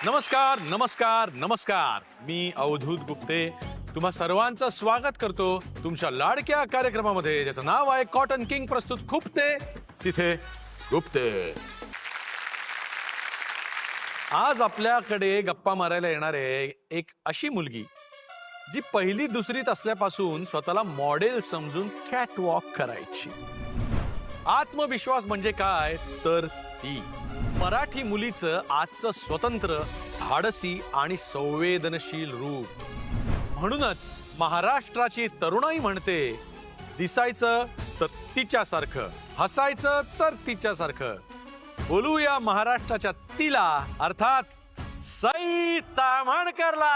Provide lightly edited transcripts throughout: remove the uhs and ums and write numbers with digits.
नमस्कार नमस्कार नमस्कार. मी अवधूत गुप्ते तुम्हा सर्वांचं स्वागत करतो तुमच्या लाडक्या कार्यक्रमामध्ये ज्याचं नाव आहे कॉटन किंग प्रस्तुत खुपते तिथे गुप्ते. आज आपल्याकडे गप्पा मारायला येणार आहे एक अशी मुलगी जी पहिली दुसरीत असल्यापासून स्वतःला मॉडेल समजून कॅटवॉक करायची. आत्मविश्वास म्हणजे काय तर ती मराठी मुलीचं आजचं स्वतंत्र धाडसी आणि संवेदनशील रूप. म्हणूनच महाराष्ट्राची तरुणाई म्हणते दिसायचं तर तिच्यासारखं, हसायचं तर तिच्यासारखं. बोलूया महाराष्ट्राच्या तिला अर्थात सई ताम्हणकरला.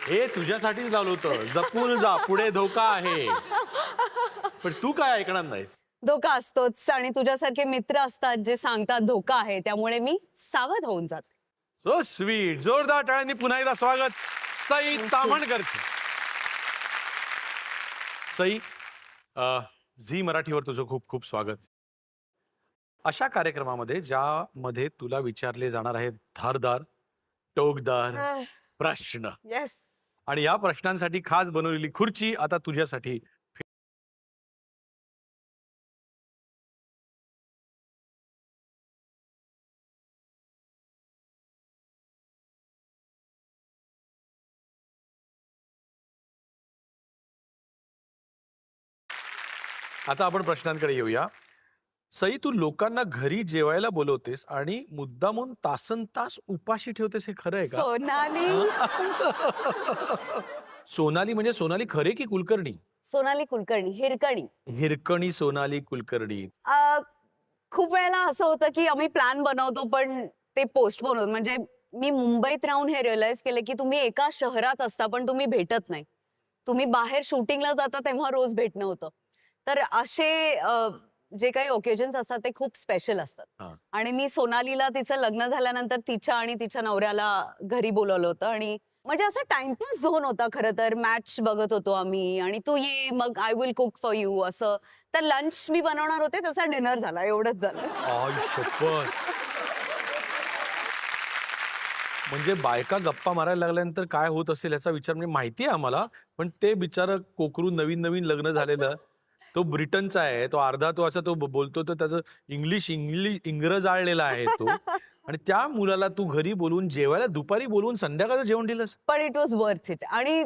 हे तुझ्यासाठीच लावलं होतं. जपून जा, पुढे धोका आहे. पण तू काय ऐकणार नाहीस. धोका असतोच आणि तुझ्यासारखे मित्र असतात जे सांगतात धोका आहे, त्यामुळे मी सावध होऊन जाते. So sweet. जोरदार टाळ्यांनी पुन्हा एकदा स्वागत सई ताम्हणकरचं. सई, झी मराठीवर तुझं खूप खूप स्वागत. अशा कार्यक्रमामध्ये ज्यामध्ये तुला विचारले जाणार आहेत धारदार टोकदार प्रश्न. येस. आणि या प्रश्नांसाठी खास बनवलेली खुर्ची आता तुझ्यासाठी. आता आपण प्रश्नांकडे येऊया. सई, तू लोकांना घरी जेवायला बोलवतेस आणि मुद्दामून तासन तास उपाशी ठेवतेस, हे खरं आहे का? सोनाली. सोनाली म्हणजे सोनाली खरे की कुलकर्णी? सोनाली कुलकर्णी. हिरकणी. हिरकणी सोनाली कुलकर्णी. खूप वेळेला असं होतं की आम्ही प्लॅन बनवतो पण ते पोस्टपोन होतं. म्हणजे मी मुंबईत राहून हे रिअलाइज केलं की तुम्ही एका शहरात असता पण तुम्ही भेटत नाही. तुम्ही बाहेर शूटिंगला जाता तेव्हा रोज भेटणं होतं. तर असे जे काही ओकेजन्स असतात ते खूप स्पेशल असतात. आणि मी सोनालीला तिचं लग्न झाल्यानंतर तिच्या आणि तिच्या नवऱ्याला घरी बोलवलं होतं. आणि म्हणजे असं टाइमपास झोन होता खरं तर. मॅच बघत होतो आम्ही आणि तू ये मग I will cook for you असं. तर लंच मी बनवणार होते, त्याचा डिनर झाला, एवढंच झालं. म्हणजे बायका गप्पा मारायला लागल्यानंतर काय होत असेल याचा विचार म्हणजे माहिती आहे आम्हाला. पण ते बिचारं कोकरू नवीन नवीन लग्न झालेलं, तो ब्रिटनचा आहे, तो अर्धा तो असा तो बोलतो, तर त्याचं इंग्रज आळलेला आहे तो. आणि त्या मुलाला तू घरी बोलवून जेवायला, दुपारी बोलवून संध्याकाळचं जेवण दिलंस. पण इट वॉज वर्थ इट. आणि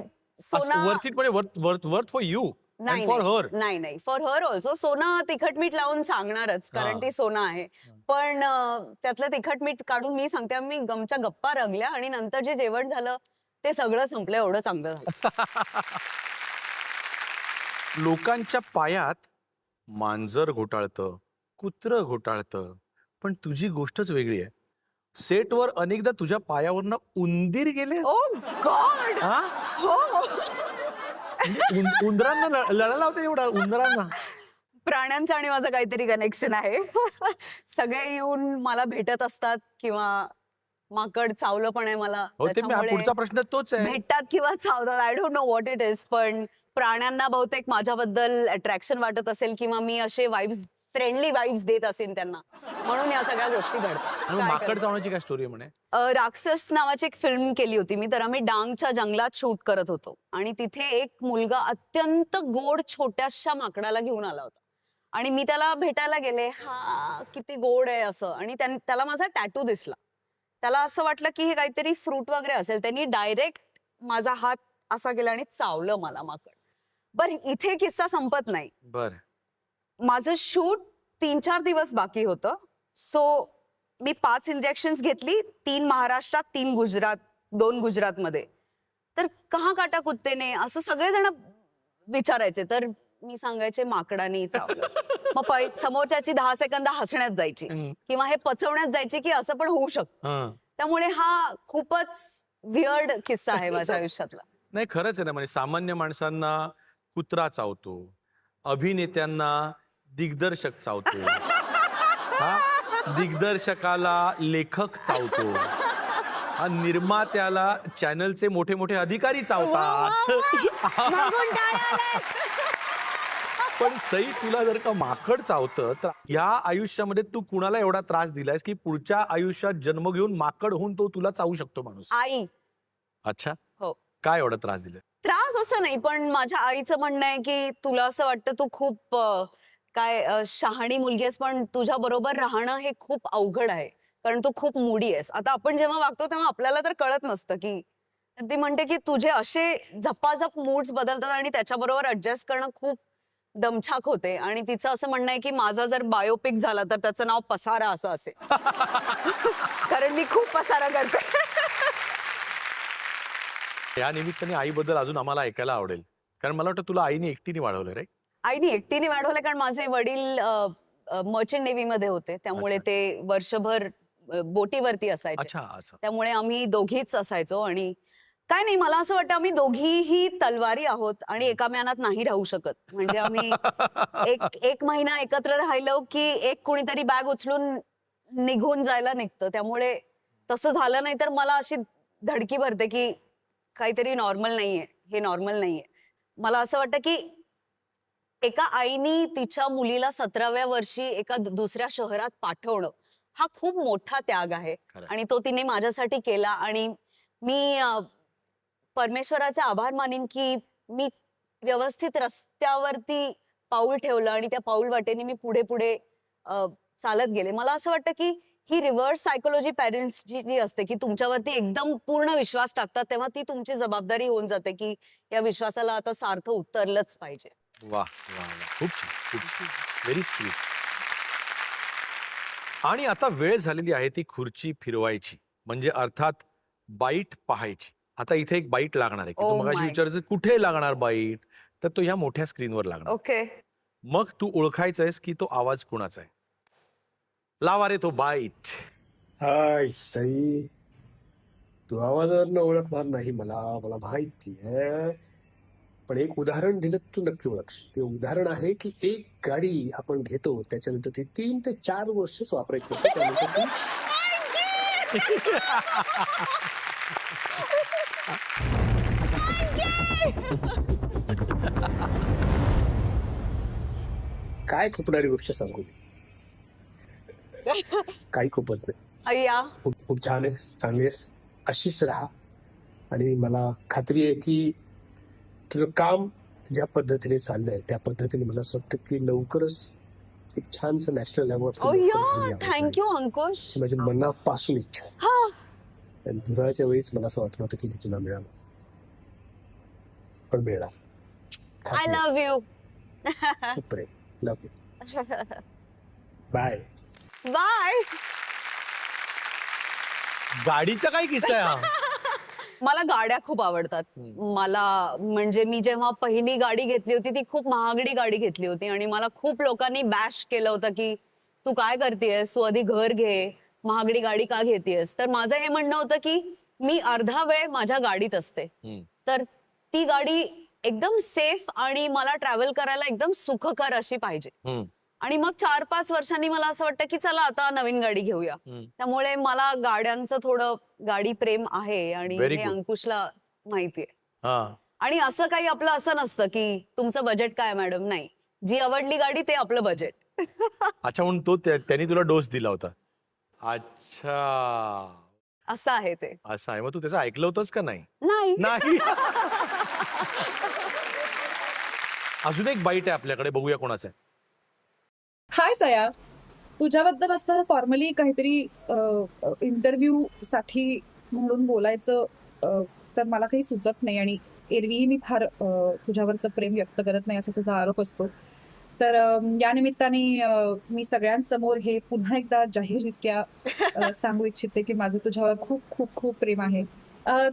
वर्थ इट म्हणजे वर्थ फॉर यू नाही फॉर हर. नाही, फॉर हर ऑल्सो. सोना तिखट मीठ लावून सांगणारच, कारण ती सोना आहे. पण त्यातलं तिखट मीठ काढून मी सांगते, मी गमच्या गप्पा रंगल्या आणि नंतर जे जेवण झालं ते सगळं संपलं. एवढं चांगलं झालं. लोकांच्या पायात मांजर घोटाळतं, कुत्रं घोटाळतं, पण तुझी गोष्टच वेगळी आहे. सेटवर अनेकदा तुझ्या पायावरनं उंदीर गेले. ओ गॉड. हो. उंदरांना लढायला होतं एवढा उंदरांना. प्राण्यांचं आणि माझं काहीतरी कनेक्शन आहे. सगळे येऊन मला भेटत असतात किंवा माकड चावलं पण आहे मला. पुढचा प्रश्न तोच आहे. भेटतात किंवा चावतात, I don't know what it is. पण प्राण्यांना बहुतेक माझ्याबद्दल अट्रॅक्शन वाटत असेल किंवा मी असे वाइब्स, फ्रेंडली वाइब्स देत असेल त्यांना, म्हणून या सगळ्या गोष्टी घडतात. माकड चावण्याची काय स्टोरी म्हणे? राक्षस नावाची एक फिल्म केली होती मी. तर आम्ही डांगच्या जंगलात शूट करत होतो आणि तिथे एक मुलगा अत्यंत गोड छोट्याशा माकडाला घेऊन आला होता आणि मी त्याला भेटायला गेले. हा किती गोड आहे असं. आणि त्याला माझा टॅटू दिसला. त्याला असं वाटलं की हे काहीतरी फ्रूट वगैरे असेल. त्यांनी डायरेक्ट माझा हात असा केला आणि चावलं मला माकड. बरं, इथे किस्सा संपत नाही. बर, माझं शूट 3-4 दिवस बाकी होतं. सो मी 5 इंजेक्शन घेतली, 3 महाराष्ट्रात, 3 गुजरात, 2 गुजरातमध्ये. तर कहा काटा कुत्ते ने असं सगळेजण विचारायचे. तर मी सांगायचे माकडाने चावलं. मग समोरच्याची 10 सेकंद हसण्यात जायची किंवा हे पचवण्यात जायची की असं पण होऊ शकतं. त्यामुळे हा खूपच वियर्ड किस्सा आहे माझ्या आयुष्यातला. नाही खरंच आहे ना, म्हणजे सामान्य माणसांना कुत्रा चावतो, अभिनेत्यांना दिग्दर्शक चावतो, हा दिग्दर्शकाला लेखक चावतो, हा निर्मात्याला चॅनलचे मोठे मोठे अधिकारी चावतात. पण सई, तुला जर का माकड चावतं तर या आयुष्यामध्ये तू कुणाला एवढा त्रास दिलायस की पुढच्या आयुष्यात जन्म घेऊन माकड होऊन तो तुला चावू शकतो माणूस? आई. अच्छा, हो. काय एवढा त्रास दिलाय? त्रास असं नाही, पण माझ्या आईचं म्हणणं आहे की तुला असं वाटतं तू खूप शहाणी मुलगी आहेस, पण तुझ्या बरोबर राहणं हे खूप अवघड आहे, कारण तू खूप मुडी आहेस. आता आपण जेव्हा वागतो तेव्हा आपल्याला तर कळत नसतं की, तर ती म्हणते की तुझे असे झपाझप मूड्स बदलतात आणि त्याच्याबरोबर ऍडजस्ट करणं खूप दमछाक होते. आणि तिचं असं म्हणणं आहे की माझा जर बायोपिक झाला तर त्याचं नाव पसारा असं असेल. कारण मी खूप पसारा करते. या निमित्ताने आईबद्दल अजून आम्हाला ऐकायला आवडेल, कारण मला वाटतं तुला आईने एकटीने वाढवलं रे. आईने एकटीने वाढवलं, कारण माझे वडील मर्चंट नेव्हीमध्ये होते, त्यामुळे अच्छा. ते वर्षभर बोटीवरती असायचे. अच्छा, असं. त्यामुळे आम्ही दोघीच असायचो. आणि काय नाही, मला असं वाटतं आम्ही दोघीही तलवारी आहोत आणि एका म्यानात नाही राहू शकत. म्हणजे आम्ही एक महिना एकत्र राहिलो की एक कुणीतरी बॅग उचलून निघून जायला निघतं. त्यामुळे तसं झालं नाही तर मला अशी धडकी भरते की काहीतरी नॉर्मल नाहीये, हे नॉर्मल नाहीये. मला असं वाटतं की एका आईनी तिच्या मुलीला 17व्या वर्षी एका दुसऱ्या शहरात पाठवणं हा खूप मोठा त्याग आहे. खरंय. आणि तो तिने माझ्यासाठी केला. आणि मी परमेश्वराचे आभार मानीन की मी व्यवस्थित रस्त्यावरती पाऊल ठेवलं आणि त्या पाऊल वाटेने मी पुढे पुढे चालत गेले. मला असं वाटतं की ही रिव्हर्स सायकोलॉजी पॅरेंट्सची जी असते की तुमच्यावरती एकदम पूर्ण विश्वास टाकतात, तेव्हा ती तुमची जबाबदारी होऊन जाते की या विश्वासाला आता सार्थ उतरलंच पाहिजे. वा वा वा, खूप छान, खूप छान, व्हेरी स्वीट. आणि आता वेळ झालेली आहे ती खुर्ची फिरवायची, म्हणजे अर्थात बाईट पाहायची. आता इथे एक बाईट लागणार आहे की तू Oh मगाशी my. विचारायचं कुठे लागणार बाईट, तर तो ह्या मोठ्या स्क्रीनवर लागणार. ओके. मग तू ओळखायचंयस की तो आवाज कुणाचा आहे. लावा रे तो बाईट. हाय सई, तू आवाजावरनं ओळखणार नाही मला, मला माहिती आहे. पण एक उदाहरण दिलं तू नक्की ओळखशील. ते उदाहरण आहे की एक गाडी आपण घेतो, त्याच्यानंतर ती 3 ते 4 वर्षच वापरायची असते, त्यानंतर ती काय खुपणारी गोष्ट सांगू मी. काही खुपत नाही. अय्या. खूप खूप छान आहेस, चांगली आहेस, अशीच राहा. आणि मला खात्री आहे की तुझं काम ज्या पद्धतीने चाललंय त्या पद्धतीने मला असं वाटतं की लवकरच एक छानसं नॅशनल अवॉर्ड थँक्यू अंकुश. माझ्या मनापासून इच्छा आहे. हा. आणि दुराच्या वेळीच मला असं वाटलं होतं की ते तुला मिळालं, पण मिळणार. I love you. खूप प्रेम. Love you. बाय. बाय. गाडीचा काय किस्सा आहे हा? मला गाड्या खूप आवडतात. मला म्हणजे मी जेव्हा पहिली गाडी घेतली होती ती खूप महागडी गाडी घेतली होती आणि मला खूप लोकांनी बॅश केलं होतं की तू काय करतेयस, तू आधी घर घे, महागडी गाडी का घेतेयस. तर माझं हे म्हणणं होतं की मी अर्धा वेळ माझ्या गाडीत असते, तर ती गाडी एकदम सेफ आणि मला ट्रॅव्हल करायला एकदम सुखकर अशी पाहिजे. आणि मग 4-5 वर्षांनी मला असं वाटतं की चला आता नवीन गाडी घेऊया. त्यामुळे मला गाड्यांचं थोडं गाडी प्रेम आहे आणि Very हे good. अंकुशला माहितीये. हा. आणि असं काही आपलं असं नसतं की तुमचं बजेट काय मॅडम, नाही, जी आवडली गाडी ते आपलं बजेट. अच्छा, म्हणून तो त्यांनी तुला डोस दिला होता. अच्छा, असं आहे ते. असं आहे. मग तू त्याचं ऐकलं होतंस का नाही? नाही. नाही. अजून एक बाईट आहे आपल्याकडे, बघूया कोणाचं आहे. हाय सया, तुझ्याबद्दल असं फॉर्मली काहीतरी इंटरव्ह्यू साठी म्हणून बोलायचं तर मला काही सुचत नाही. आणि एरवीही मी फार तुझ्यावरचं प्रेम व्यक्त करत नाही असा तुझा आरोप असतो. तर या निमित्ताने मी सगळ्यांसमोर हे पुन्हा एकदा जाहीररित्या सांगू इच्छिते की माझं तुझ्यावर खूप खूप खूप प्रेम आहे.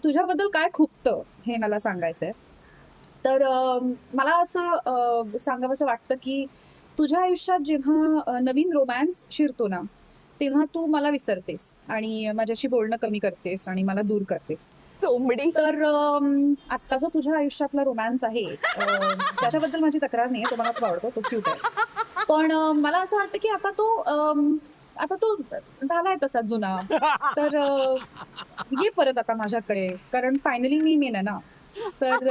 तुझ्याबद्दल काय खुपतं हे मला सांगायचंय. तर मला असं सांगावंसं वाटतं की तुझ्या आयुष्यात जेव्हा नवीन रोमॅन्स शिरतो ना, तेव्हा तू मला विसरतेस आणि माझ्याशी बोलणं कमी करतेस आणि मला दूर करतेस. चोंबडी. तर आत्ता जो तुझ्या आयुष्यातला रोमॅन्स आहे त्याच्याबद्दल माझी तक्रार नाही, तो मला खूप आवडतो, तो क्यूट आहे. पण मला असं वाटतं की आता तो झालाय तसा जुना. तर ये परत आता माझ्याकडे, कारण फायनली मी मेन आहे ना. तर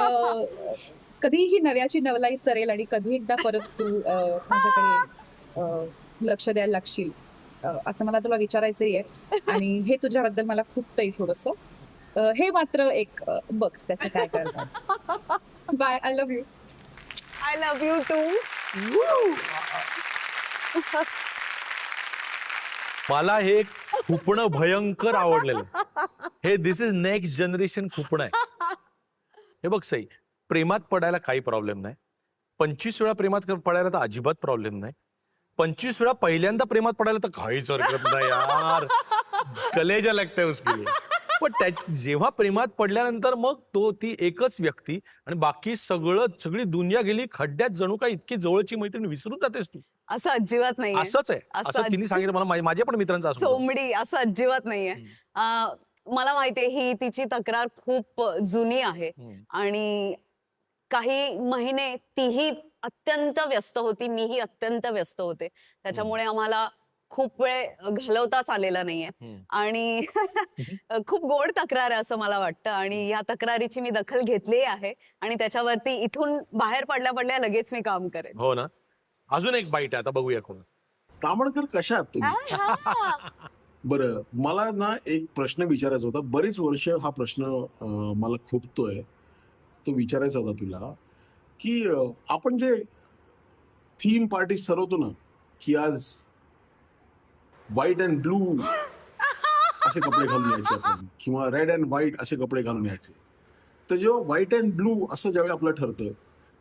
कधीही नव्याची नवलाई सरेल आणि कधी एकदा परत तू माझ्याकडे लक्ष द्यायला लागशील, असं मला तुला विचारायचंय. आणि हे तुझ्याबद्दल मला खूप थोडस. हे मात्र एक बघ त्याचं काय करतात. Bye, I love you. I love you too. मला हे खुपणं भयंकर आवडलेलं. हे दिस इज नेक्स्ट जनरेशन खुपणं आहे. हे बघ सई, प्रेमात पडायला काही प्रॉब्लेम नाही. 25 वेळा प्रेमात पडायला तर अजिबात प्रॉब्लेम नाही. 25 वेळा पहिल्यांदा प्रेमात पडायला तर काहीच हरकत नाही यार. कलेजा लागतंय उसके लिए. पण जेव्हा प्रेमात पडल्यानंतर मग ती एकच व्यक्ती आणि बाकी सगळी दुनिया गेली खड्ड्यात. जणू काय इतकी जवळची मैत्रीण विसरून जातेस तू. असं अजिबात नाहीये. असंच आहे, असं तिने सांगितलं मला. माझ्या पण मित्रांचा असं होतं. चोंबडी असं अजिबात नाहीये. मला माहितीये ही तिची तक्रार खूप जुनी आहे आणि काही महिने तीही अत्यंत व्यस्त होती, मीही अत्यंत व्यस्त होते. त्याच्यामुळे आम्हाला खूप वेळ घालवताच आलेला नाहीये आणि खूप गोड तक्रार आहे असं मला वाटतं. आणि या तक्रारीची मी दखल घेतली आहे आणि त्याच्यावरती इथून बाहेर पडल्या पडल्या लगेच मी काम करेन. हो ना. अजून एक बाईट आहे, आता बघूया कोणाचं. तामणकर कशा आहात तुम्ही? बरं, मला ना एक प्रश्न विचारायचा होता. बरीच वर्ष हा प्रश्न मला खुपतोय, तो विचारायचा होता तुला की आपण जे थीम पार्टी ठरवतो ना की आज व्हाईट अँड ब्लू असे कपडे घालून यायचे आपण, किंवा रेड अँड व्हाईट असे कपडे घालून यायचे. तर जेव्हा व्हाईट अँड ब्लू असं ज्यावेळी आपलं ठरतं,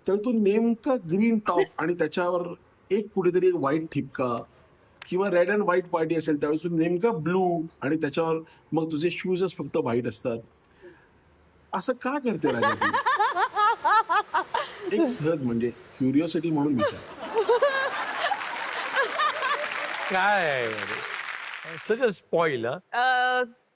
तर तू नेमका ग्रीन टॉप आणि त्याच्यावर एक कुठेतरी एक व्हाईट ठिपका, किंवा रेड अँड व्हाईट पार्टी असेल त्यावेळी तू नेमका ब्लू आणि त्याच्यावर मग तुझे शूजच फक्त व्हाईट असतात. असं का करते राजा तू? एक सहज म्हणजे क्युरिओसिटी म्हणून विचार. काय सच अ स्पॉइल.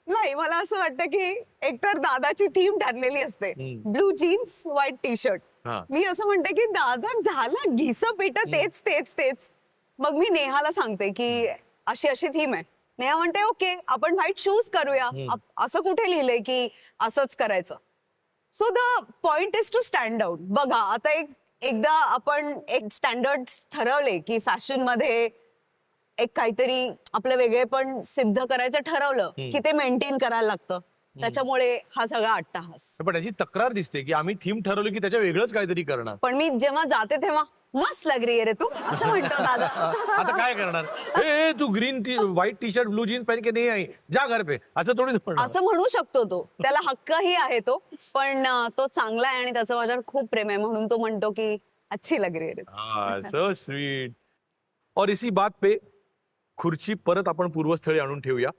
नाही, मला असं वाटतं की एकतर दादाची थीम ठरलेली असते, blue jeans white T shirt. मी असं म्हणते की दादा झालं घिस पिट, तेच तेच तेच. मग मी नेहाला सांगते की अशी अशी थीम आहे. नेहा म्हणते ओके आपण व्हाईट शूज करूया. असं कुठे लिहिलंय की असंच करायचं. So the point is to stand out. बघा आता एकदा आपण एक स्टँडर्ड ठरवले की फॅशन मध्ये एक काहीतरी आपलं वेगळेपण सिद्ध करायचं ठरवलं की ते मेंटेन करायला लागतं. त्याच्यामुळे हा सगळा अट्टाहास. पण त्याची तक्रार दिसते की आम्ही थीम ठरवली की त्याच्या वेगळंच काहीतरी करणार. पण मी जेव्हा जाते तेव्हा मस्त लग रही है रे तू असं म्हणतो दादा. आता काय करणार? ए तू green white T shirt blue jeans पहन के नहीं आई, जा घर पे, असं थोडी म्हणणार. असं म्हणू शकतो तो, त्याला हक्कही आहे तो. पण तो चांगला आहे आणि त्याचं माझ्यावर खूप प्रेम आहे म्हणून तो म्हणतो की अच्छी लग रही है रे. So sweet. और इसी बात पे खुर्ची परत आपण पूर्वस्थळी आणून ठेवूया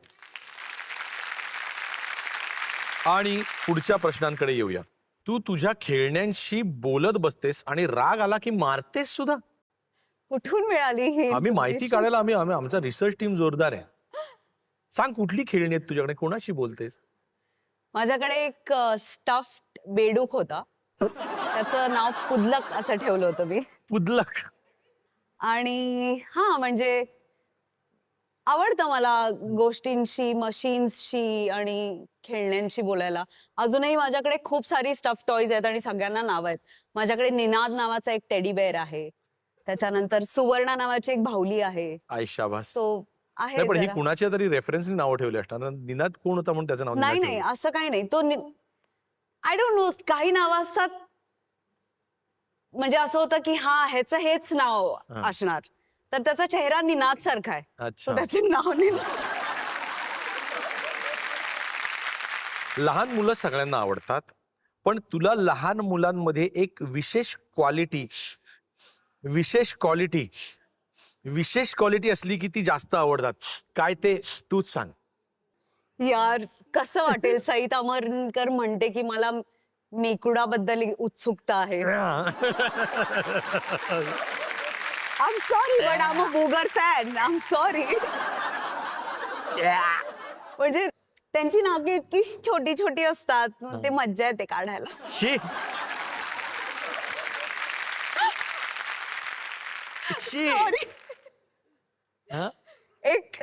आणि पुढच्या प्रश्नांकडे येऊया. तू तुझ्या खेळण्यांशी बोलत बसतेस आणि राग आला की मारतेस सुद्धा. कुठून मिळाली ही? आम्ही माहिती काढायला आमचा रिसर्च टीम जोरदार आहे. सांग कुठली खेळणी आहेत तुझ्याकडे, कोणाशी बोलतेस? माझ्याकडे एक स्टफ्ड बेडूक होता. त्याचं नाव पुदलक असं ठेवलं होतं मी. पुदलक. आणि हा म्हणजे आवडतं मला गोष्टींशी, मशीन्सशी आणि खेळण्यांशी बोलायला. अजूनही माझ्याकडे खूप सारी स्टफ टॉयज आहेत आणि सगळ्यांना नाव आहेत. माझ्याकडे निनाद नावाचा एक टेडी बेअर आहे. त्याच्यानंतर सुवर्णा नावाची एक भावली आहे. आयशाबास. तो आहे नाही पण ही जरा. कुणाच्या तरी रेफरन्सनी नाव ठेवली असणार. निनाद कोण होता म्हणून त्याचं नाव नाही निनाद नाही ठेवलं. असं काही नाही. तो आय डोंट नो, काही नावं असतात म्हणजे असं होतं की हा ह्याचं हेच नाव असणार. तर त्याचा चेहरा निनाद सारखा आहे, अच्छा. तर त्याचे नाव निनाद. लहान मुलं सगळ्यांना आवडतात, पण तुला लहान मुलांमध्ये एक विशेष क्वालिटी विशेष क्वालिटी असली की ती जास्त आवडतात. काय ते तूच सांग. यार कसं वाटेल सईत अमरकर म्हणते की मला मेकुडाबद्दल उत्सुकता आहे. I am sorry but I am a booger fan. I am sorry. म्हणजे त्यांची नाके इतकी छोटी छोटी असतात, ते मज्जा येते काढायला. शी. शी. Sorry. हा? एक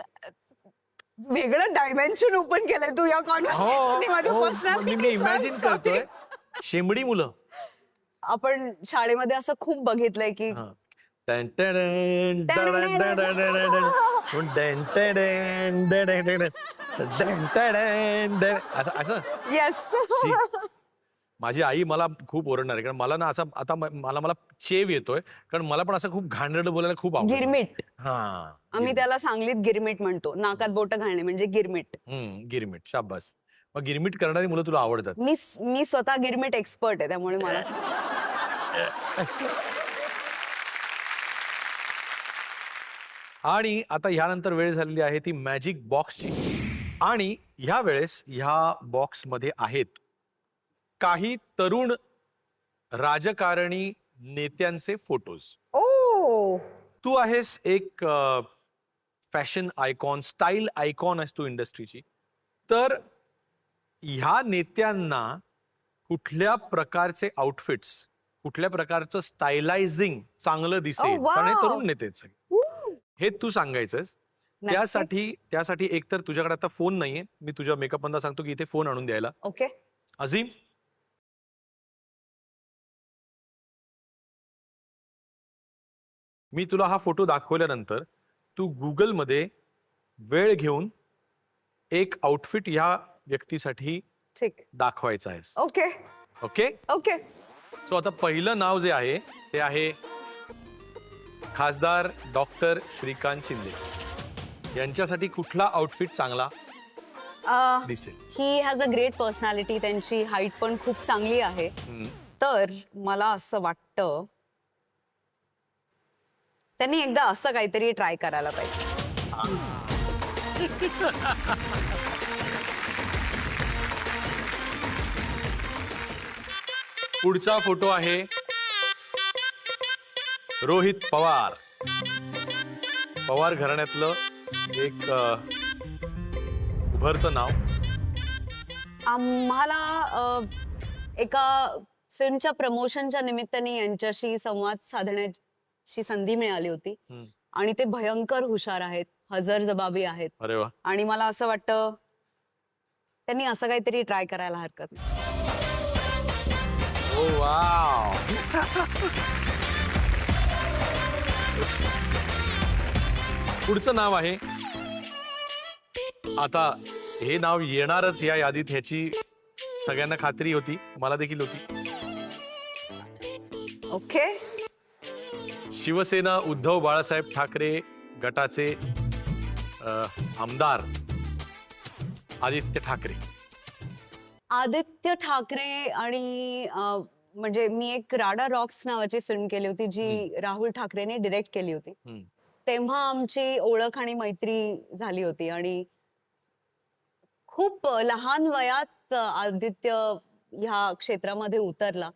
वेगळं डायमेन्शन ओपन केलंय तू या कॉन्व्हर्सेशनने माझ्या हो, पर्सनॅलिटी. मी इमॅजिन करतोय शेंबडी मुलं. आपण शाळेमध्ये असं खूप बघितलंय की हा. टन टन टन टन टन टन टन टन टन टन टन. असं येस. शी. माझी आई मला खूप ओरडणार आहे, कारण मला ना असं आता मला चेव येतोय, कारण मला पण असं खूप घाणेरडं बोलायला खूप आवडतं. गिरमिट. हा. आम्ही त्याला सांगलीत गिरमिट म्हणतो. नाकात बोट घालणे म्हणजे गिरमिट. गिरमिट. शाबास. मग गिरमिट करणारी मुलं तुला आवडतात. मी स्वतः गिरमिट एक्सपर्ट आहे, त्यामुळे मला आणि आता ह्यानंतर वेळ झालेली आहे ती मॅजिक बॉक्सची. आणि ह्या वेळेस ह्या बॉक्समध्ये आहेत काही तरुण राजकारणी नेत्यांचे फोटोज. ओ तू आहेस एक फॅशन आयकॉन, स्टाईल आयकॉन आहेस तू इंडस्ट्रीची. तर ह्या नेत्यांना कुठल्या प्रकारचे आउटफिट्स, कुठल्या प्रकारचं स्टायलायझिंग चांगलं दिसेल, Oh, wow. कारण हे तरुण नेते आहेत सगळे. हे तू सांगायचंस. नक्की. त्यासाठी एकतर तुझ्याकडे आता फोन नाहीये, मी तुझ्या मेकअप मॅनला सांगतो की इथे फोन आणून द्यायला. ओके. अझीम, मी तुला हा फोटो दाखवल्यानंतर तू गुगलमध्ये वेळ घेऊन एक आउटफिट ह्या व्यक्तीसाठी ठीक. दाखवायचा आहेस. ओके. ओके. ओके. सो आता पहिलं नाव जे आहे ते आहे खासदार डॉक्टर श्रीकांत शिंदे. यांच्यासाठी कुठला आउटफिट चांगला दिसेल? ही हॅज अ ग्रेट पर्सनॅलिटी. त्यांची हाईट पण खूप चांगली आहे. तर मला असं वाटतं त्यांनी एकदा असं काहीतरी ट्राय करायला पाहिजे. पुढचा फोटो आहे रोहित पवार. पवार घराण्यातलं एक उभरतं नाव. आम्हाला एका फिल्मच्या प्रमोशनच्या निमित्ताने यांच्याशी संवाद साधण्याची संधी मिळाली होती. आणि ते भयंकर हुशार आहेत, हजरजबाबी आहेत. अरे वा. आणि मला असं वाटतं त्यांनी असं काहीतरी ट्राय करायला हरकत नाही. ओ वाव. पुढचं नाव आहे, आता हे नाव येणारच या यादीत, ह्याची सगळ्यांना खात्री होती, मला देखील होती. ओके. शिवसेना उद्धव बाळासाहेब ठाकरे गटाचे आमदार आदित्य ठाकरे. आदित्य ठाकरे आणि म्हणजे मी एक राडा रॉक्स नावाची फिल्म केली होती जी राहुल ठाकरेने डिरेक्ट केली होती. तेव्हा आमची ओळख आणि मैत्री झाली होती. आणि खूप लहान वयात आदित्य ह्या क्षेत्रामध्ये उतरला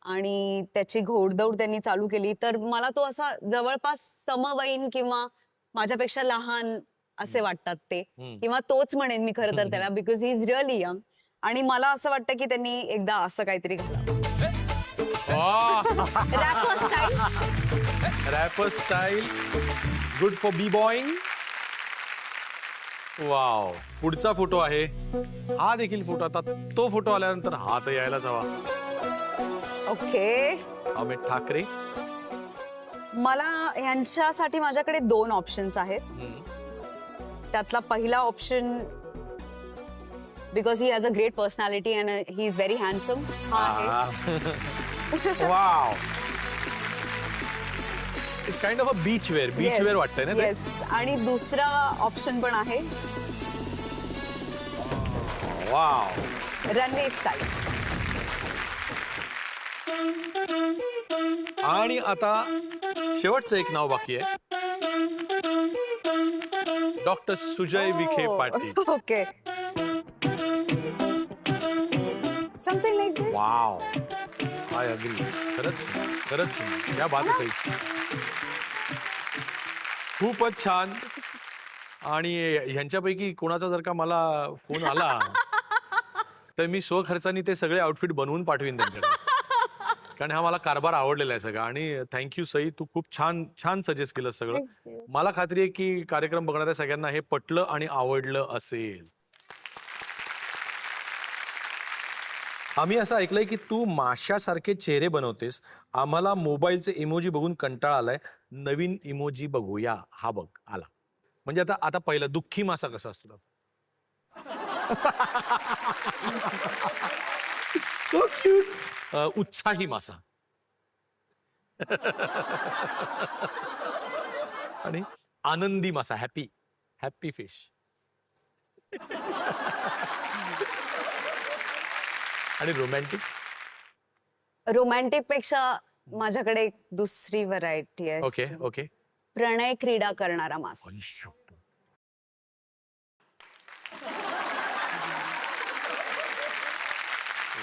आणि त्याची घोडदौड त्यांनी चालू केली. तर मला तो असा जवळपास समवयीन किंवा माझ्यापेक्षा लहान असे वाटतात ते, किंवा तोच म्हणेन मी खरं तर त्याला, because he is really young. आणि मला असं वाटतं की त्यांनी एकदा असं काहीतरी घालावं. Rapper style, good for B boying. Wow. पुढचा फोटो आहे, हा देखील फोटो, आता तो फोटो आल्यानंतर हा तर यायलाच हवा. ओके. अमित ठाकरे. मला यांच्यासाठी माझ्याकडे 2 ऑप्शन्स आहेत. त्यातला पहिला option, because he has a great personality and he is very handsome, हा आहे. Wow. It's kind of a beach wear वाटतंय ना ते? येस. आणि दुसरा ऑप्शन पण आहे, वाव. Runway style. आणि आता शेवटचं एक नाव बाकी आहे. Doctor Sujay Vikhe Patil. Okay. Something like this. Wow, I agree. खरंच क्या बात आहे सई. खूपच छान. आणि ह्यांच्यापैकी कोणाचा जर का मला फोन आला तर मी स्वखर्चाने ते सगळे आउटफिट बनवून पाठवीन त्यांच्याकडे, कारण हा मला कारभार आवडलेला आहे सगळा. आणि थँक्यू सई, तू खूप छान छान सजेस्ट केलं सगळं. Thank you. मला खात्री आहे की कार्यक्रम बघणाऱ्या सगळ्यांना हे पटलं आणि आवडलं असेल. आम्ही असं ऐकलंय की तू माशासारखे चेहरे बनवतेस. आम्हाला मोबाईलचे इमोजी बघून कंटाळा आलाय. नवीन इमोजी बघूया. हा बघ आला. म्हणजे आता पहिला दुःखी मासा कसा असतो. So cute. उत्साही मासा. आणि आनंदी मासा. Happy fish. आणि रोमॅन्टिक. रोमॅन्टिक पेक्षा माझ्याकडे एक दुसरी व्हरायटी आहे. ओके. प्रणय क्रीडा करणारा मासा.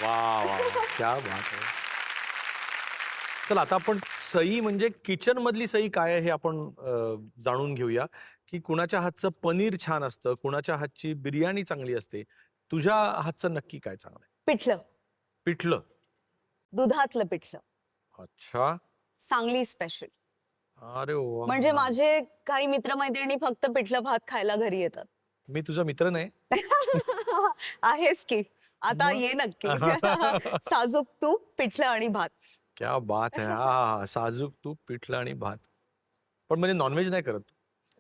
वा, क्या बात आहे. चला आता आपण सई म्हणजे किचन मधली सई काय आहे हे आपण जाणून घेऊया. की कुणाच्या हातचं पनीर छान असतं, कुणाच्या हातची बिर्याणी चांगली असते. तुझ्या हातचं नक्की काय चांगलं आहे. पिठलं. पिठलं. दुधातलं पिठलं. अच्छा. सांगली स्पेशल. अरे वा. म्हणजे माझे काही मित्रमैत्रिणी फक्त पिठलं भात खायला घरी येतात. मी तुझा मित्र नाही. आहेस की. आता मग? ये नक्की. साजूक तूप, पिठलं आणि भात. क्या बात आहे. हा, साजूक तूप, पिठलं आणि भात. पण म्हणजे नॉनव्हेज नाही करत.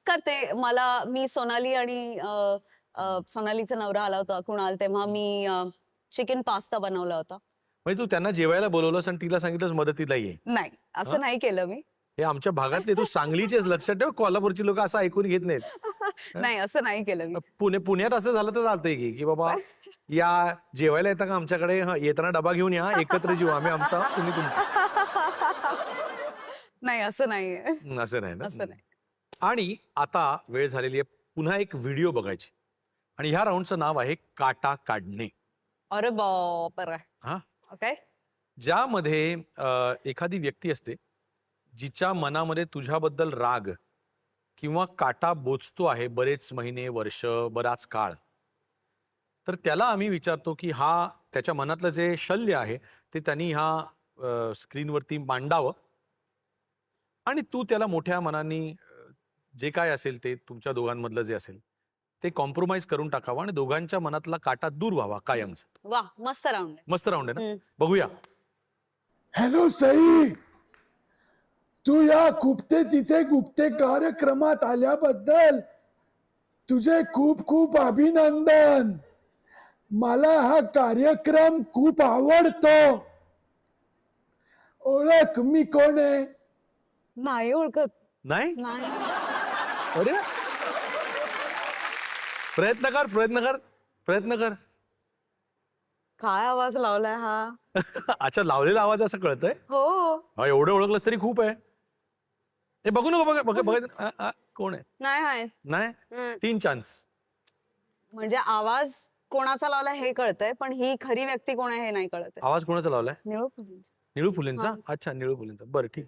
करते. मी सोनाली आणि सोनालीचा नवरा आला होता कुणाल, तेव्हा मी चिकन पास्ता बनवला होता. म्हणजे तू त्यांना जेवायला बोलवलंस आणि तिला सांगितलंस मदतीला ये. नाही, असं नाही केलं मी. हे आमच्या भागातले, तू सांगलीचेच, लक्षात ठेव. कोल्हापूरची लोक असं ऐकून घेत नाहीत. नाही, असं नाही केलं मी. पुण्यात असं झालं तर चालतंय की बाबा या जेवायला येता का आमच्याकडे, येताना डबा घेऊन या, एकत्र जेवू आम्ही आमचा, तुम्ही तुमचा. नाही, असं नाहीये. असं नाही ना. असं नाही. आणि आता वेळ झालेली आहे पुन्हा एक व्हिडिओ बघायची. आणि ह्या राऊंडचं नाव आहे काटा काढणे. अरे बापरे. हा. ओके. ज्यामध्ये एखादी व्यक्ती असते जिच्या मनामध्ये तुझ्याबद्दल राग किंवा काटा बोचतो आहे बरेच महिने, वर्ष, बराच काळ. तर त्याला आम्ही विचारतो की हा त्याच्या मनातलं जे शल्य आहे ते त्यांनी ह्या स्क्रीनवरती मांडावं. आणि तू त्याला मोठ्या मनाने जे काय असेल ते तुमच्या दोघांमधलं जे असेल ते कॉम्प्रोमाइज करून टाकावं आणि दोघांच्या मनातला काटा दूर व्हावा कायमचा. वा, मस्त राऊंड आहे. मस्त राऊंड आहे ना. बघूया. हॅलो सई, तू या खुपते तिथे गुप्ते कार्यक्रमात आल्याबद्दल तुझे खूप खूप अभिनंदन. मला हा कार्यक्रम खूप आवडतो. ओळख मी कोण आहे? नाही ओळखत. नाही. नाही. अरे प्रयत्न कर. काय आवाज लावलाय हा. अच्छा, लावलेला आवाज असं कळतंय. हो. एवढं ओळखलंस तरी खूप आहे. हे बघू नको. बघायचं कोण आहे. नाही. नाही. 3 चान्स. म्हणजे आवाज कोणाचा लावलाय हे कळतंय, पण ही खरी व्यक्ती कोण आहे हे नाही कळत आहे. आवाज कोणाचा लावलाय. निळू फुलेंचा. निळू फुलेंचा. अच्छा, निळू फुलेंचा. बरं, ठीक.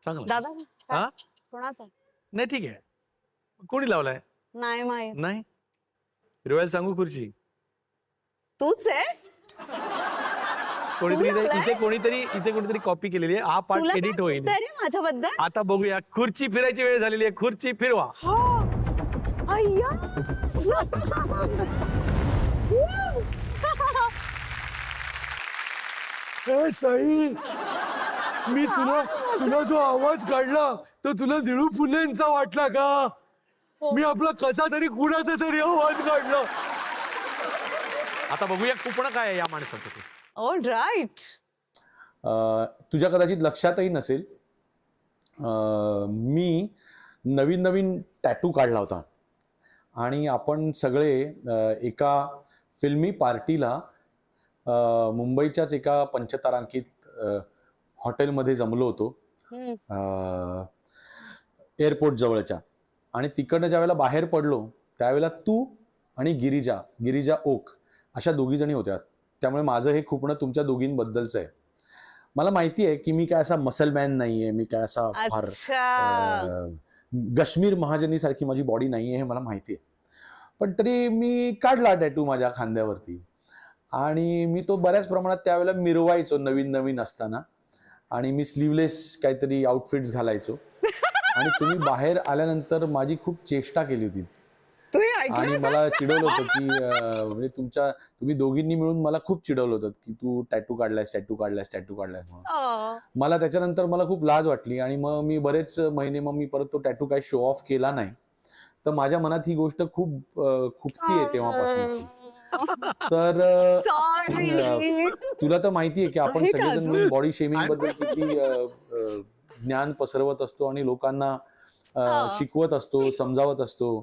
चांगलं. दादा हा? काय? कोणाचा? नाही, ठीक आहे. कोणी लावलाय. नाही माहित. नाही. फिरवायला सांगू खुर्ची. तूच आहेस. कोणीतरी लावलाय? इथे कोणीतरी कॉपी केलेली आहे. हा पार्ट तुला काय एडिट होईल. माहिती रे माझ्याबद्दल? आता बघूया. खुर्ची फिरायची वेळ झालेली आहे. खुर्ची फिरवा. हो. अय्या. ए सई, मी तुला जो आवाज काढला तो तुला निळू फुलेंचा वाटला का. मी आपला कसा तरी कुणाचा तरी आवाज काढला. आता बघूया कुपण काय आहे या माणसाचं ते. All right. तुझ्या कदाचित लक्षातही नसेल, मी नवीन टॅटू काढला होता आणि आपण सगळे एका फिल्मी पार्टीला मुंबईच्याच एका पंचतारांकित हॉटेलमध्ये जमलो होतो. हम्म. एअरपोर्ट जवळच्या. आणि तिकडनं ज्यावेळेला बाहेर पडलो त्यावेळेला तू आणि गिरिजा ओक अशा दोघी जणी होत्या. त्यामुळे माझं हे खुपणं तुमच्या दोघींबद्दलचं आहे. मला माहिती आहे की मी काय असा मसलमॅन नाहीये, मी काय असा फार अच्छा. गश्मीर महाजनीसारखी माझी बॉडी नाहीये हे मला माहिती आहे. पण तरी मी काढला टॅटू माझ्या खांद्यावरती आणि मी तो बऱ्याच प्रमाणात त्यावेळेला मिरवायचो नवीन नवीन असताना. आणि मी स्लीवलेस काहीतरी आउटफिट्स घालायचो. आणि तुम्ही बाहेर आल्यानंतर माझी खूप चेष्टा केली होती तुम्ही ऐकलं आणि होतंस? मला चिडवलं होतं की म्हणजे तुम्ही दोघींनी मिळून मला खूप चिडवलं होतं की तू टॅटू काढलायस म्हणून. अं, मला त्याच्यानंतर मला खूप लाज वाटली आणि मग मी बरेच महिने मग मी परत तो टॅटू काही शो ऑफ केला नाही. तर माझ्या मनात ही गोष्ट खूप खुपतीये तेव्हापासूनची. तर Sorry. तुला तर माहिती आहे की आपण आहे का सगळेजण अजून? मिळून बॉडी शेमिंग बद्दल किती ज्ञान पसरवत असतो आणि लोकांना शिकवत असतो, समजावत असतो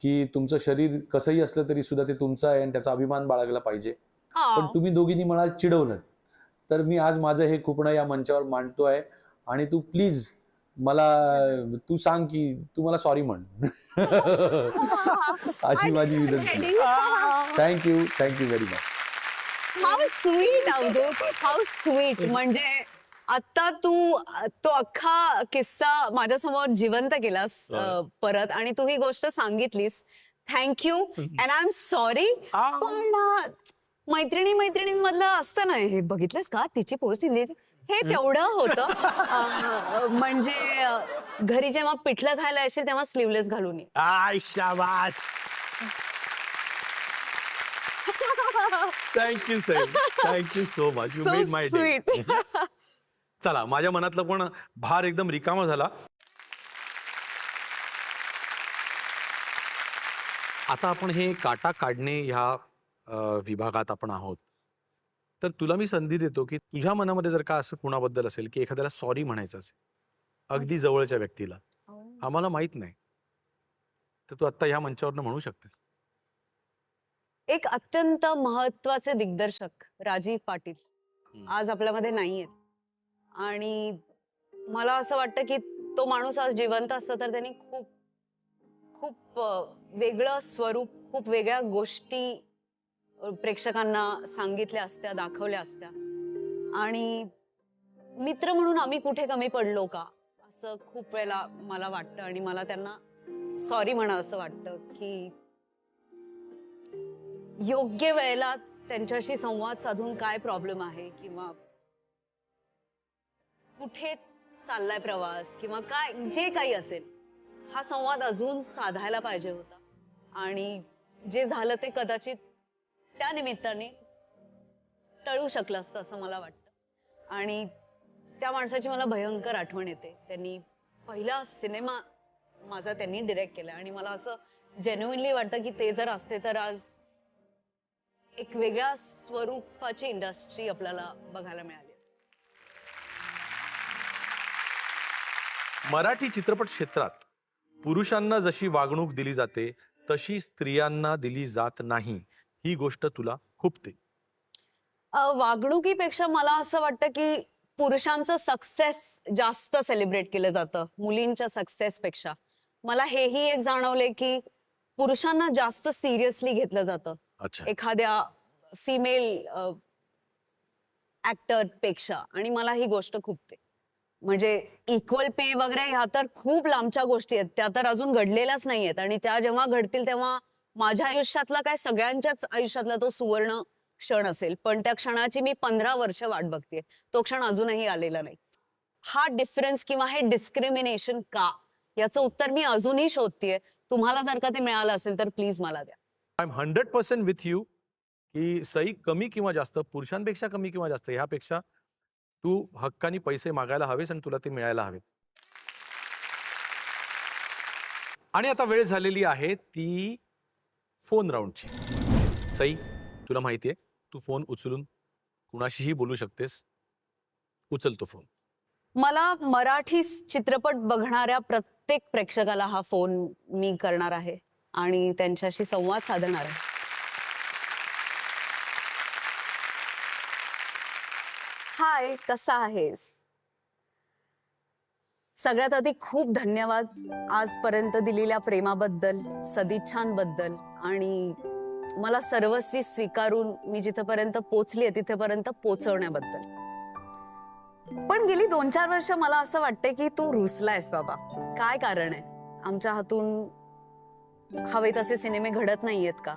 की तुमचं शरीर कसंही असलं तरी सुद्धा ते तुमचं आहे आणि त्याचा अभिमान बाळगला पाहिजे. पण अं. तुम्ही दोघींनी मला चिडवलं. तर मी आज माझं हे खुपणं या मंचावर मांडतोय आणि तू प्लीज मला तू सांग की तू मला सॉरी म्हण. अशी माझी विनंती. Thank you very much. How sweet Avadhoot, how sweet. म्हणजे आता तू तो अख्खा किस्सा माझ्यासमोर जिवंत केलास परत, आणि तू ही गोष्ट सांगितलीस. Thank you and I am sorry. पण मैत्रिणींमधलं असतं ना, हे बघितलंस का तिची पोस्ट हे तेवढं होतं. म्हणजे घरी जेव्हा पिठलं खायला असेल तेव्हा स्लीवलेस घालून ये. आय शाबास. थँक्यू साहेब, thank you so much. You So made my day. sweet. चला, माझ्या मनातलं पण भार एकदम रिकामा झाला. आता आपण हे काटा काढणे ह्या विभागात आपण आहोत. तर तुला मी संधी देतो की तुझ्या मनामध्ये जर का असं कुणाबद्दल असेल की एखाद्याला सॉरी म्हणायचं असेल, अगदी जवळच्या व्यक्तीला, आम्हाला माहित नाही, तर तू आता ह्या मंचावरनं म्हणू शकतेस. एक अत्यंत महत्वाचे दिग्दर्शक राजीव पाटील आज आपल्यामध्ये नाहीयेत. आणि मला असं वाटतं की तो माणूस आज जिवंत असता तर त्यांनी खूप खूप वेगळं स्वरूप, खूप वेगळ्या गोष्टी प्रेक्षकांना सांगितल्या असत्या, दाखवल्या असत्या. आणि मित्र म्हणून आम्ही कुठे कमी पडलो का असं खूप वेळेला मला वाटतं. आणि मला त्यांना सॉरी म्हणा असं वाटतं की योग्य वेळेला त्यांच्याशी संवाद साधून काय प्रॉब्लेम आहे किंवा कुठे चाललाय प्रवास किंवा काय जे काही असेल, हा संवाद अजून साधायला पाहिजे होता. आणि जे झालं ते कदाचित त्या निमित्ताने टळू शकलं असतं असं मला वाटतं. आणि त्या माणसाची मला भयंकर आठवण येते. त्यांनी पहिला सिनेमा माझा त्यांनी डिरेक्ट केला आणि मला असं जेन्युइनली वाटतं की ते जर असते तर आज एक वेगळ्या स्वरूपाची इंडस्ट्री आपल्याला बघायला मिळाली. मराठी चित्रपट क्षेत्रात पुरुषांना जशी वागणूक दिली जाते तशी स्त्रियांना दिली जात नाही, ही गोष्ट तुला खुपते. वागणुकीपेक्षा मला असं वाटतं की पुरुषांचं सक्सेस जास्त सेलिब्रेट केलं जातं मुलींच्या सक्सेस पेक्षा. मला हेही एक जाणवलंय की पुरुषांना जास्त सिरियसली घेतलं जातं अच्छा. एखाद्या फिमेल ऍक्टर पेक्षा. आणि मला ही गोष्ट खुपते. म्हणजे इक्वल पे वगैरे ह्या तर खूप लांबच्या गोष्टी आहेत, त्या तर अजून घडलेल्याच नाहीयेत. आणि त्या जेव्हा घडतील तेव्हा माझ्या आयुष्यातला काय सगळ्यांच्याच आयुष्यातला तो सुवर्ण क्षण असेल. पण त्या क्षणाची मी 15 वर्ष वाट बघतेय, तो क्षण अजूनही आलेला नाही. हा डिफरन्स किंवा हे डिस्क्रिमिनेशन का, याचं उत्तर मी अजूनही शोधतेय. तुम्हाला जर का ते मिळालं असेल तर प्लीज मला द्या. आय एम 100% विथ यू की सई कमी किंवा जास्त, पुरुषांपेक्षा कमी किंवा जास्त, ह्यापेक्षा तू हक्कानी पैसे मागायला हवेस आणि तुला ते मिळायला हवेत. आणि आता वेळ झालेली आहे ती फोन राऊंडची. सई, तुला माहितीये तू फोन उचलून कुणाशीही बोलू शकतेस. उचल तो फोन. मला मराठी चित्रपट बघणाऱ्या प्रत्येक प्रेक्षकाला हा फोन मी करणार आहे आणि त्यांच्याशी संवाद साधणार आहे. हाय, कसा आहेस? सगळ्यात आधी खूप धन्यवाद आजपर्यंत दिलेल्या प्रेमाबद्दल, सदिच्छांबद्दल आणि मला सर्वस्वी स्वीकारून मी जिथपर्यंत पोचली तिथपर्यंत पोचवण्याबद्दल. पण गेली 2-4 वर्ष मला असं वाटतंय की तू रुसलायस बाबा. काय कारण आहे? आमच्या हातून हवे तसे सिनेमे घडत नाहीयेत का?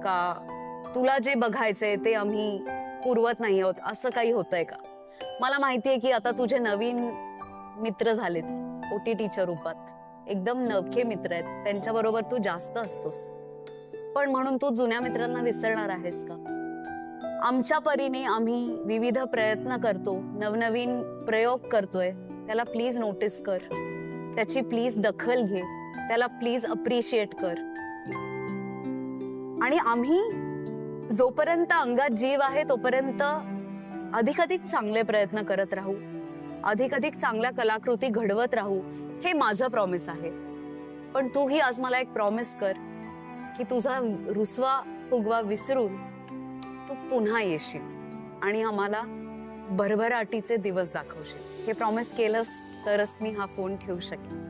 का तुला जे बघायचंय ते आम्ही पुरवत नाही आहोत असं काही होतंय का? मला माहितीये की आता तुझे नवीन मित्र झालेत OTTच्या रूपात, एकदम नवखे मित्र आहेत, त्यांच्याबरोबर तू जास्त असतोस. पण म्हणून तू जुन्या मित्रांना विसरणार आहेस का? आमच्या परीने आम्ही विविध प्रयत्न करतो, नवनवीन प्रयोग करतोय, त्याला प्लीज नोटीस कर, त्याची प्लीज दखल घे, त्याला प्लीज अप्रिशिएट कर. आणि आम्ही जोपर्यंत अंगात जीव आहे तोपर्यंत अधिकाधिक चांगले प्रयत्न करत राहू, अधिकाधिक चांगल्या कलाकृती घडवत राहू, हे माझं प्रॉमिस आहे. पण तूही आज मला एक प्रॉमिस कर की तुझा रुसवा फुगवा विसरून तू पुन्हा येशील आणि आम्हाला भरभराटीचे दिवस दाखवशील. हे प्रॉमिस केलंस तरच मी हा फोन ठेवू शकेन.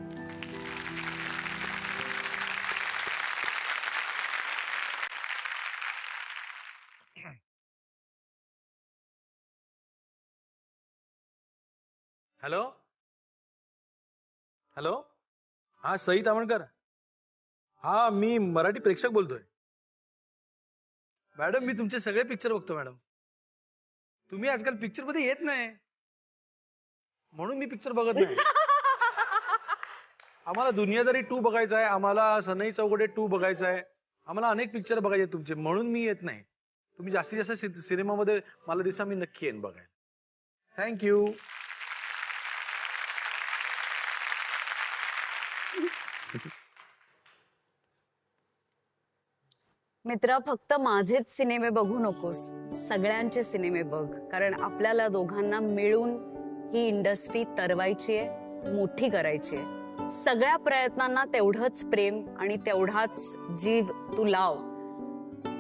हॅलो हॅलो, हा सई तावणकर. हा, मी मराठी प्रेक्षक बोलतोय. मॅडम, मी तुमचे सगळे पिक्चर बघतो मॅडम. तुम्ही आजकाल पिक्चर मध्ये येत नाही म्हणून मी पिक्चर बघत नाही. आम्हाला दुनियादारी 2 बघायचा आहे, आम्हाला सनई चौघडे 2 बघायचा आहे, आम्हाला अनेक पिक्चर बघायचे तुमचे, म्हणून मी येत नाही. तुम्ही जास्तीत जास्त सिनेमामध्ये मला दिसा, मी नक्की येईन बघायला. थँक्यू. मित्र, फक्त माझेच सिनेमे बघू नकोस, सगळ्यांचे सिनेमे बघ. कारण आपल्याला दोघांना मिळून ही इंडस्ट्री तरवायची आहे, मोठी करायची आहे. सगळ्या प्रयत्नांना तेवढंच प्रेम आणि तेवढाच जीव तू लाव.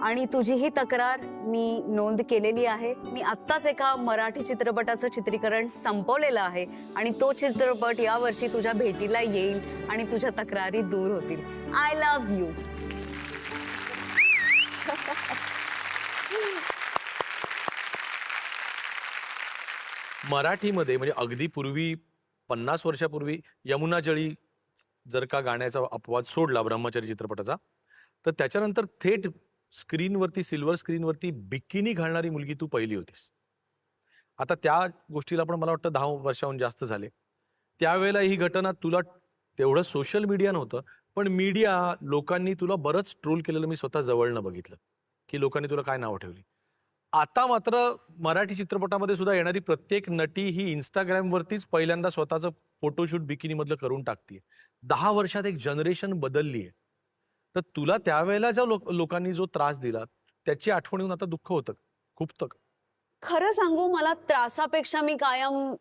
आणि तुझी ही तक्रार मी नोंद केलेली आहे. मी आत्ताच एका मराठी चित्रपटाचं चित्रीकरण संपवलेलं आहे आणि तो चित्रपट यावर्षी तुझ्या भेटीला येईल आणि तुझ्या तक्रारी दूर होतील. I love you. मराठीमध्ये म्हणजे अगदी पूर्वी 50 वर्षापूर्वी यमुना जळी जर का गाण्याचा अपवाद सोडला ब्रह्मचारी चित्रपटाचा, तर त्याच्यानंतर थेट स्क्रीनवरती, सिल्वर स्क्रीनवरती बिकिनी घालणारी मुलगी तू पहिली होतीस. आता त्या गोष्टीला पण मला वाटतं 10 वर्षाहून जास्त झाले. त्यावेळेला ही घटना, तुला तेवढं सोशल मीडिया नव्हतं, पण मीडिया लोकांनी तुला बरंच ट्रोल केलेलं मी स्वतः जवळनं बघितलं, की लोकांनी तुला काय नावं ठेवली. आता मात्र मराठी चित्रपटामध्ये सुद्धा येणारी प्रत्येक नटी ही इंस्टाग्रामवरतीच पहिल्यांदा स्वतःचं फोटोशूट बिकिनी मधलं करून टाकते. 10 वर्षात एक जनरेशन बदलली आहे. तर तुला त्यावेळेला ज्या लोकांनी जो त्रास दिला त्याची आठवण येऊन आता दुःख होतं, खूप. खरं सांगू, मला त्रासापेक्षा मी कायम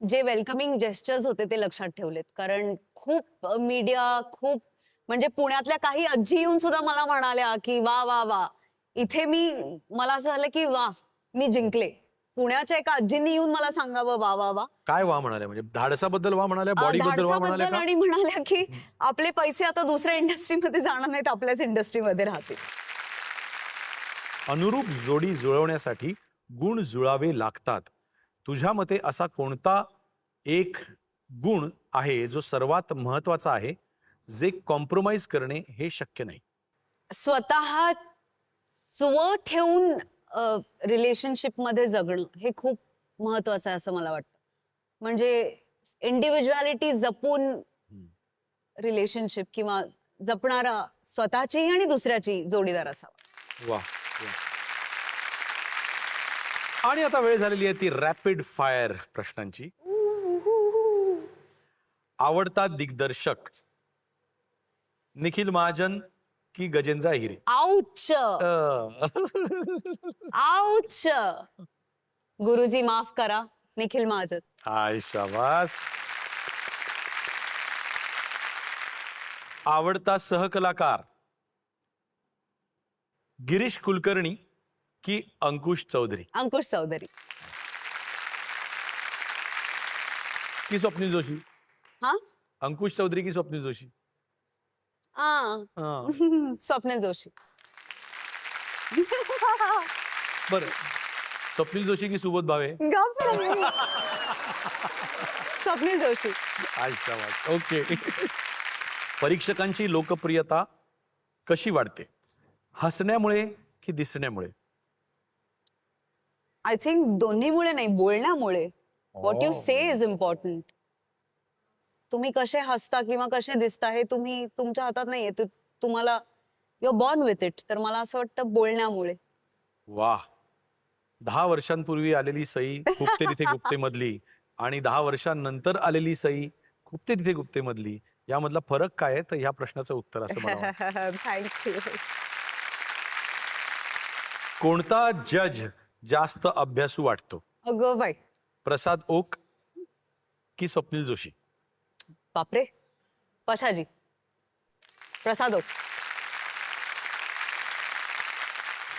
जे वेलकमिंग जेस्चर्स होते ते लक्षात ठेवलेत. कारण खूप मीडिया, खूप म्हणजे पुण्यातल्या काही आजी येऊन सुद्धा मला म्हणाल्या की वा वा वा. इथे मला असं झालं की वा, मी जिंकले. पुण्याच्या एका आजींनी येऊन मला सांगावं वा वा वा. काय वा म्हणाल्या? म्हणजे धाडसाबद्दल वा म्हणाल्या, बॉडीबद्दल वा म्हणाल्या का? आणि म्हणाल्या की आपले पैसे आता दुसऱ्या इंडस्ट्रीमध्ये जाणार नाहीत, आपल्याच इंडस्ट्रीमध्ये राहतील. अनुरूप जोडी जुळवण्यासाठी गुण जुळावे लागतात. तुझ्या मते असा कोणता एक गुण आहे जो सर्वात महत्वाचा आहे, जे कॉम्प्रोमाइज करणे हे शक्य नाही? स्वतः स्व ठेवून रिलेशनशिप मध्ये जगणं हे खूप महत्वाचं आहे असं मला वाटतं. म्हणजे इंडिव्हिज्युअलिटी जपून रिलेशनशिप किंवा जपणारा स्वतःची आणि दुसऱ्याची जोडीदार असावा. वा. आणि आता वेळ झालेली आहे ती रॅपिड फायर प्रश्नांची. आवडता दिग्दर्शक निखिल महाजन की गजेंद्र अहिरे? आउच. आउच. गुरुजी माफ करा, निखिल महाजन. हाय, शाबास. आवडता सहकलाकार गिरीश कुलकर्णी की अंकुश चौधरी? अंकुश चौधरी. की स्वप्नील जोशी? हा अंकुश चौधरी की स्वप्नील जोशी? हा स्वप्नील जोशी. बरं, स्वप्नील जोशी की सुबोध भावे? गप्प रे. स्वप्नील जोशी. आशावाद. ओके. परीक्षकांची लोकप्रियता कशी वाढते? हसण्यामुळे की दिसण्यामुळे? आय थिंक दोन्हीमुळे नाही, बोलण्यामुळे. What you say is important. तुम्ही कसे हसता किंवा कसे दिसता हे तुम्ही तुमच्या हातात नाहीये. तुम्हाला you are born with it. तर मला असं वाटतं बोलण्यामुळे. वा. 10 वर्षांपूर्वी आलेली सई खुपते तिथे गुप्ते मधली आणि 10 वर्षांनंतर आलेली सई खुपते तिथे गुप्ते मधली, यामधला फरक काय आहे? तर ह्या प्रश्नाचं उत्तर असं मला वाटतं. थँक्यू. कोणता जज जास्त अभ्यासू वाटतो? अगं बाई. प्रसाद ओक की स्वप्नील जोशी? बापरे. पशाजी. प्रसाद ओक.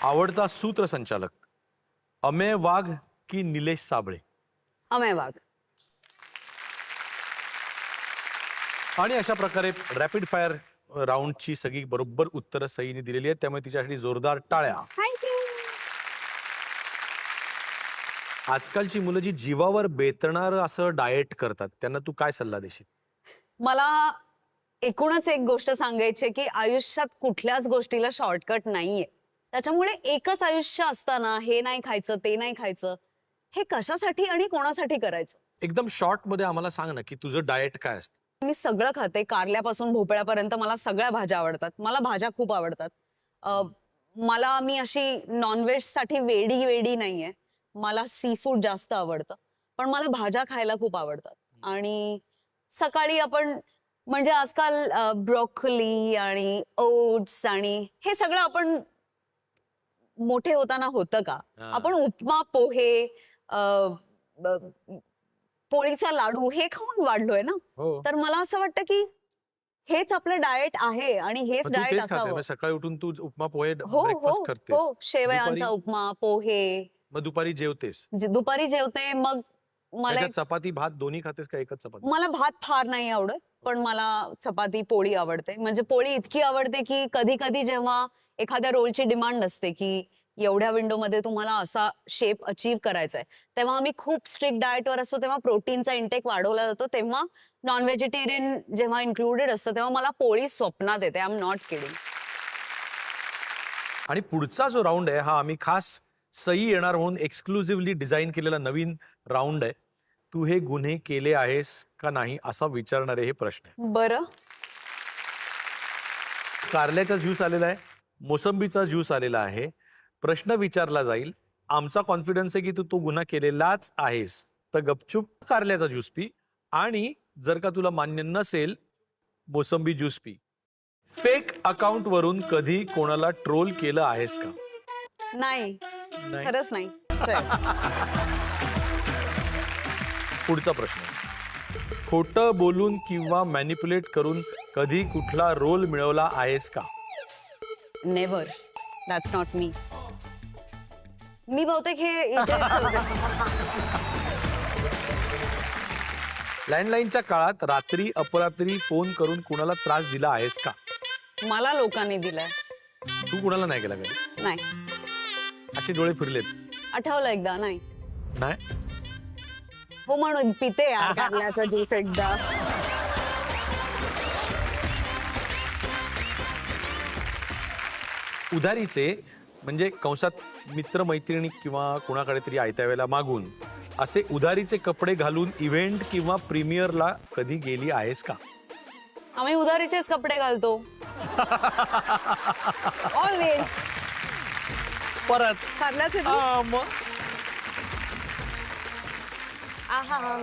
आवडता सूत्रसंचालक अमेय वाघ की निलेश साबळे? अमेय वाघ. आणि अशा प्रकारे रॅपिड फायर राऊंडची सगळी बरोबर उत्तरं सईने दिलेली आहेत, त्यामुळे तिच्यासाठी जोरदार टाळ्या. थँक्यू. आजकालची मुलं जी जीवावर बेतणार असं डाएट करतात, त्यांना तू काय सल्ला देशील? मला एकूणच एक गोष्ट सांगायची आहे की आयुष्यात कुठल्याच गोष्टीला शॉर्टकट नाहीये. त्याच्यामुळे एकच आयुष्य असताना हे नाही खायचं, ते नाही खायचं, हे कशासाठी आणि कोणासाठी करायचं? एकदम शॉर्ट मध्ये आम्हाला सांग ना की तुझं डाएट काय असतं? मी सगळं खाते, कारल्यापासून भोपळ्यापर्यंत. मला सगळ्या भाज्या आवडतात. मला भाज्या खूप आवडतात. मी अशी नॉनव्हेज साठी वेडी नाहीये. मला सी फूड जास्त आवडतं, पण मला भाज्या खायला खूप आवडतात. आणि सकाळी आपण म्हणजे आजकाल ब्रोकोली आणि ओट्स आणि हे सगळं आपण मोठे होताना होतं का? आपण उपमा, पोहे, पोळीचा लाडू हे खाऊन वाढलोय ना. हो. तर मला असं वाटतं की हेच आपलं डाएट आहे आणि हेच मग तू डाएट तेच खाते? असावं. मग सकाळी उठून तू उपमा पोहे हो ब्रेकफास्ट हो करतेस? हो. शेवयांचा दुपारी? उपमा, पोहे. मग दुपारी जेवतेस? दुपारी जेवते. मग मला त्याच्यात चपाती भात दोन्ही खातेस का एकच चपाती? मला भात फार नाही आवडत, पण मला चपाती, पोळी आवडते. म्हणजे पोळी इतकी आवडते की कधी कधी जेव्हा एखाद्या रोलची डिमांड असते की एवढ्या विंडोमध्ये तुम्हाला असा शेप अचीव्ह करायचा आहे, तेव्हा आम्ही खूप स्ट्रिक्ट डाएटवर असतो, तेव्हा प्रोटीनचा इंटेक वाढवला जातो. तेव्हा नॉन व्हेजिटेरियन जेव्हा इन्क्लुडेड असतं, तेव्हा मला पोळी स्वप्नात येते. I am not kidding. आणि पुढचा जो राऊंड आहे हा आम्ही खास सई येणार म्हणून एक्सक्लुझिव्हली डिझाईन केलेला नवीन राऊंड आहे. तू हे गुन्हे केले आहेस का नाही असा विचारणारे हे प्रश्न आहे. बरं. कारल्याचा ज्यूस आलेला आहे, मोसंबीचा ज्यूस आलेला आहे. प्रश्न विचारला जाईल, आमचा कॉन्फिडन्स आहे की तू तो गुन्हा केलेलाच आहेस, तर गपचूप कारल्याचा ज्यूस पी. आणि जर का तुला मान्य नसेल, मोसंबी ज्यूस पी. फेक अकाउंट वरून कधी कोणाला ट्रोल केलं आहेस का? नाही, नाही. खरंच नाही. असं आहे. पुढचा प्रश्न, खोटं बोलून किंवा मॅनिप्युलेट करून कधी कुठला रोल मिळवला आहेस का? नेव्हर. That's not me. मी बहुतेक हे इथेच होते. लँडलाईनच्या काळात रात्री अपरात्री फोन करून कुणाला त्रास दिला आहेस का? मला लोकांनी दिलाय. तू कुणाला नाही केला कधी? नाही. असे डोळे फिरलेत? आठवलं एकदा. नाही. नाही. हो म्हणून पिते यार कारल्याचा ज्यूस एकदा. उधारीचे म्हणजे कंसात मित्रमैत्रिणी किंवा कोणाकडे तरी आयत्या वेळेला मागून असे उधारीचे कपडे घालून इव्हेंट किंवा प्रीमियरला कधी गेली आहेस का? आम्ही उधारीचेच कपडे घालतो. ऑलवेज. परत कारल्याचे ज्यूस. मग आहा.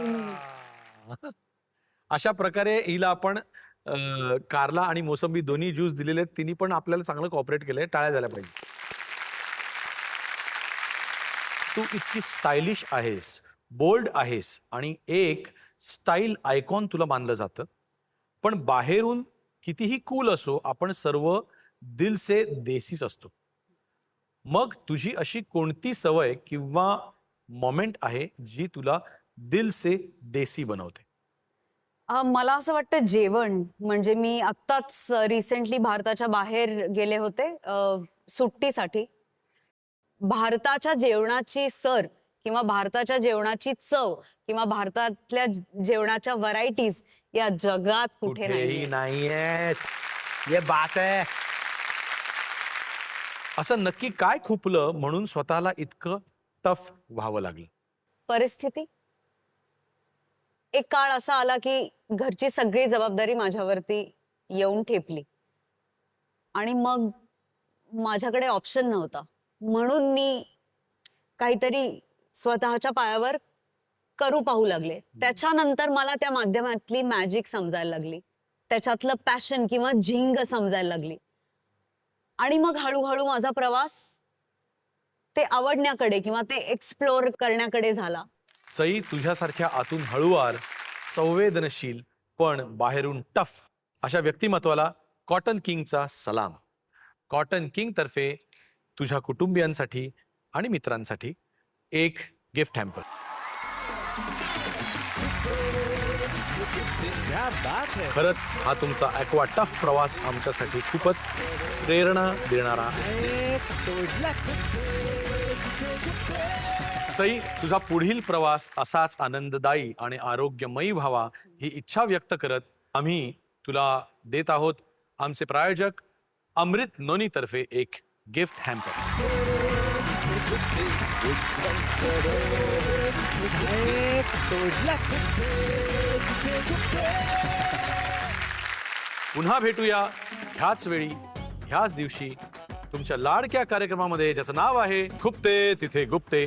अशा प्रकारे हिला आपण कारला आणि मोसंबी दोन्ही ज्यूस दिलेले आहेत. तिने पण आपल्याला चांगलं कॉपरेट केलंय. टाळ्या झाल्या पाहिजे. तू इतकी स्टायलिश आहेस, बोल्ड आहेस आणि एक स्टाईल आयकॉन तुला मानलं जातं, पण बाहेरून कितीही कूल असो, आपण सर्व दिल से देसीच असतो. मग तुझी अशी कोणती सवय किंवा मोमेंट आहे जी तुला दिल से देसी बनवते? मला असं वाटतं जेवण. म्हणजे मी आत्ताच रिसेंटली भारताच्या बाहेर गेले होते सुट्टीसाठी. भारताच्या जेवणाची सर किंवा भारताच्या जेवणाची चव किंवा भारतातल्या जेवणाच्या व्हरायटीज या जगात कुठे कुठेही नाही. नाहीयेत. ये बात आहे. असं नक्की काय खुपलं म्हणून स्वतःला इतकं टफ व्हावं लागलं? परिस्थिती. एक काळ असा आला की घरची सगळी जबाबदारी माझ्यावरती येऊन ठेपली आणि मग माझ्याकडे ऑप्शन नव्हता. म्हणून मी काहीतरी स्वतःच्या पायावर करू पाहू लागले. त्याच्यानंतर मला त्या माध्यमातली मॅजिक समजायला लागली, त्याच्यातलं पॅशन किंवा झिंग समजायला लागली. आणि मग हळूहळू माझा प्रवास ते आवडण्याकडे किंवा ते एक्सप्लोर करण्याकडे झाला. सई, तुझ्यासारख्या आतून हळुवार, संवेदनशील पण बाहेरून टफ अशा व्यक्तिमत्वाला कॉटन किंगचा सलाम. कॉटन किंग तर्फे तुझ्या कुटुंबियांसाठी आणि मित्रांसाठी एक गिफ्ट हॅम्पर. खरंच हा तुमचा ॲक्वा टफ प्रवास आमच्यासाठी खूपच प्रेरणा देणारा आहे. सई, तुझा पुढील प्रवास असाच आनंददायी आणि आरोग्यमयी व्हावा ही इच्छा व्यक्त करत आम्ही तुला देत आहोत आमचे प्रायोजक अमृत नोनी तर्फे एक गिफ्ट हॅम्पर. पुन्हा भेटूया ह्याच वेळी ह्याच दिवशी तुमच्या लाडक्या कार्यक्रमामध्ये, ज्याचं नाव आहे खुपते तिथे गुप्ते.